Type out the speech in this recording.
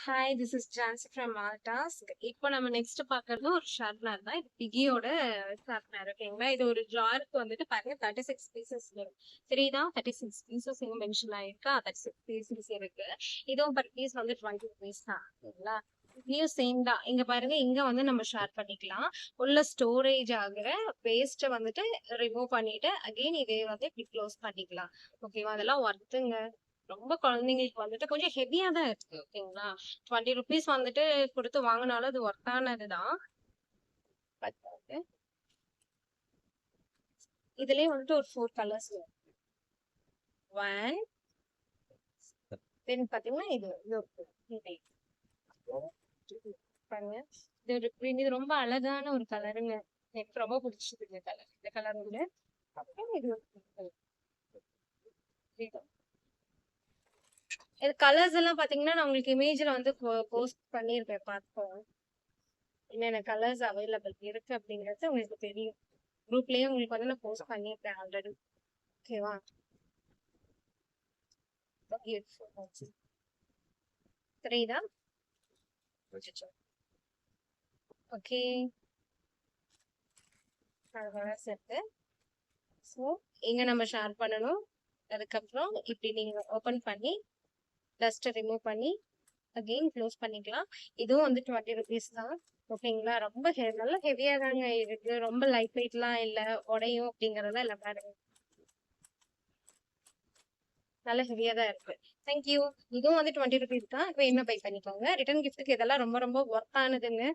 Hi, this is Jansi from மால்டாஸ்க். இப்போ நம்ம நெக்ஸ்ட் பார்க்கறது ஒரு ஷார்ப்னர் தான். இது பிகியோட ஷார்ப்னர். ஓகேங்களா? இது ஒரு ஜாருக்கு வந்துட்டு பாருங்க 36 பீசஸ் வரும். தெரியுதா? 36 பீசஸ் இங்க மென்ஷன் ஆயிருக்கா? 36 பீசஸ் இருக்கு. இதுவும் பர் பீஸ் வந்து 20 ருபீஸ் தான். ஓகேங்களா? இதுலயும் சேம் தான். இங்க பாருங்க, இங்க வந்து நம்ம ஷேர் பண்ணிக்கலாம். உள்ள ஸ்டோரேஜ் ஆகுற வேஸ்ட்டை வந்துட்டு ரிமூவ் பண்ணிட்டு அகைன் இதே வந்து இப்படி க்ளோஸ் பண்ணிக்கலாம். ஓகேவா? அதெல்லாம் ஒர்த்துங்க. ரொம்ப குழந்தைங்களுக்கு வந்துட்டு கொஞ்சம் ஹெவியா தான் இருக்கு. ஓகேங்களா? 20 ருபீஸ் வந்துட்டு கொடுத்து வாங்கினாலும் அது ஒர்த்தானதுதான். இதுலயே வந்துட்டு ஒரு 4 கலர்ஸ் வரும். 1 தென் பாத்தீங்கன்னா இது பாருங்க. இது ரொம்ப அழகான ஒரு கலருங்க. எனக்கு ரொம்ப பிடிச்சது இந்த கலர். இந்த கலர் வந்து அப்புறம் இது இது கலர்ஸ் எல்லாம் பாத்தீங்கன்னா நான் உங்களுக்கு இமேஜ்ல வந்து போஸ்ட் பண்ணியிருப்பேன். பார்ப்போம் என்னென்ன கலர்ஸ் அவைலபிள் இருக்கு அப்படிங்கிறது உங்களுக்கு தெரியும். குரூப்லயே உங்களுக்கு வந்து நான் போஸ்ட் பண்ணியிருப்பேன் ஆல்ரெடி. ஓகேவா? தெரியுதா? ஓகே, கலர்ஸ் இருக்கு. ஸோ இங்க நம்ம ஷேர் பண்ணணும். அதுக்கப்புறம் இப்படி நீங்க ஓபன் பண்ணி டஸ்ட்டை ரிமூவ் பண்ணி அகெயின் க்ளோஸ் பண்ணிக்கலாம். இதுவும் வந்து 20 ருபீஸ் தான். ஓகேங்களா? ரொம்ப நல்ல ஹெவியா தாங்க இருக்கு. ரொம்ப லைட் வெயிட்லாம் இல்லை, உடையும் அப்படிங்கறதெல்லாம் இல்லை. பாருங்க, நல்ல ஹெவியா தான் இருக்கு. தேங்க்யூ. இதுவும் வந்து 20 ருபீஸ் தான். இப்போ என்ன பை பண்ணிக்கோங்க. ரிட்டர்ன் கிஃப்ட்டுக்கு இதெல்லாம் ரொம்ப ரொம்ப ஒர்த்தானதுங்க.